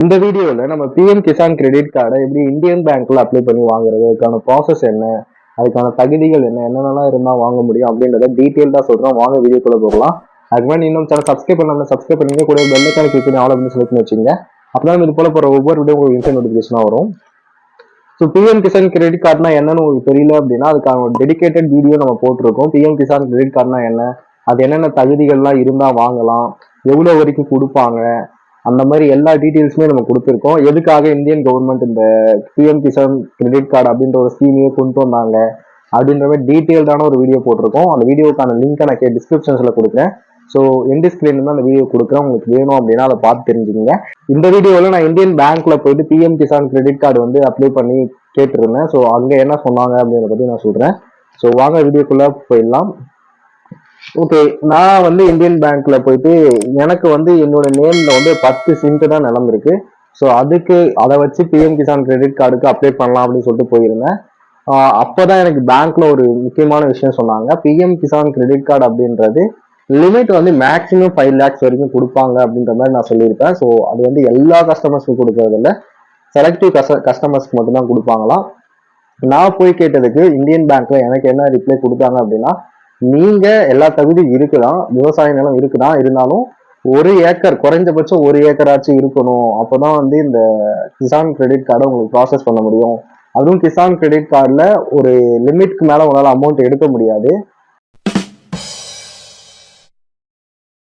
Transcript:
இந்த வீடியோல நம்ம பிஎம் கிசான் கிரெடிட் கார்டை எப்படி இந்தியன் பேங்க்ல அப்ளை பண்ணி வாங்குறது, அதுக்கான ப்ராசஸ் என்ன, அதுக்கான தகுதிகள் என்ன, என்னென்னலாம் இருந்தா வாங்க முடியும் அப்படின்றத டீட்டெயில்டா சொல்றோம். வாங்க வீடியோக்குள்ள போகலாம். அதுக்கு முன்னாடி இன்னும் சேனல் சப்ஸ்கிரைப் பண்ணாம சப்ஸ்கிரைப் பண்ணீங்க, கூட பெல் ஐகானை கிளிக் பண்ணி ஆல் அப்படின்னு செலக்ட் பண்ணி வச்சுங்க. அப்பதான் இது போல போற ஒவ்வொரு வீடியோ உங்களுக்கு இன்ஸ்டன்ட் நோட்டிஃபிகேஷனா வரும். ஸோ பிஎம் கிசான் கிரெடிட் கார்டுனா என்னன்னு உங்களுக்கு தெரியல அப்படின்னா அதுக்கான ஒரு டெடிகேட்டட் வீடியோ நம்ம போட்டிருக்கோம். பிஎம் கிசான் கிரெடிட் கார்டுனா என்ன, அது என்னென்ன தகுதிகள்லாம் இருந்தா வாங்கலாம், எவ்வளவு வரைக்கும் கொடுப்பாங்க, அந்த மாதிரி எல்லா டீட்டெயில்ஸுமே நம்ம கொடுத்துருக்கோம். எதுக்காக இந்தியன் கவர்மெண்ட் இந்த பிஎம் கிசான் கிரெடிட் கார்டு அப்படின்ற ஒரு ஸ்கீமையே கொண்டு வந்தாங்க அப்படின்ற மாதிரி டீட்டெயில்டான ஒரு வீடியோ போட்டிருக்கோம். அந்த வீடியோக்கான லிங்க் நான் டிஸ்கிரிப்ஷன்ஸ்ல கொடுக்குறேன். ஸோ எண்ட் ஸ்கிரீன்ல அந்த வீடியோ கொடுக்குறேன். உங்களுக்கு வேணும் அப்படின்னா அதை பார்த்து தெரிஞ்சுக்கங்க. இந்த வீடியோவில் நான் இந்தியன் பேங்க்ல போயிட்டு பிஎம் கிசான் கிரெடிட் கார்டு வந்து அப்ளை பண்ணி கேட்டிருந்தேன். ஸோ அங்கே என்ன சொன்னாங்க அப்படின்றத பற்றி நான் சொல்றேன். ஸோ வாங்க வீடியோக்குள்ள போயிடலாம். ஓகே, நான் வந்து இந்தியன் பேங்க்ல போயிட்டு எனக்கு வந்து என்னோட நேம்ல வந்து 10 சென்ட் தான் நிலம் இருக்கு. ஸோ அதுக்கு அதை வச்சு பிஎம் கிசான் கிரெடிட் கார்டுக்கு அப்ளை பண்ணலாம் அப்படின்னு சொல்லிட்டு போயிருந்தேன். அப்போதான் எனக்கு பேங்க்ல ஒரு முக்கியமான விஷயம் சொன்னாங்க. பிஎம் கிசான் கிரெடிட் கார்டு அப்படின்றது லிமிட் வந்து மேக்ஸிமம் 5 lakhs வரைக்கும் கொடுப்பாங்க அப்படின்ற மாதிரி நான் சொல்லியிருப்பேன். ஸோ அது வந்து எல்லா கஸ்டமர்ஸ்க்கும் கொடுக்கறது இல்லை, செலக்டிவ் கஸ்டமர்ஸ்க்கு மட்டும்தான் கொடுப்பாங்களாம். நான் போய் கேட்டதுக்கு இந்தியன் பேங்க்ல எனக்கு என்ன ரிப்ளை கொடுத்தாங்க அப்படின்னா, நீங்க எல்லா தகுதியும் இருக்குதான், விவசாய நிலம் இருக்குதான், இருந்தாலும் 1 ஏக்கர் குறைஞ்சபட்சம் 1 ஏக்கராச்சும் இருக்கணும். அப்போதான் வந்து இந்த கிசான் கிரெடிட் கார்டை உங்களுக்கு ப்ராசஸ் பண்ண முடியும். அதுவும் கிசான் கிரெடிட் கார்டில் ஒரு லிமிட்க்கு மேல உங்களால அமௌண்ட் எடுக்க முடியாது.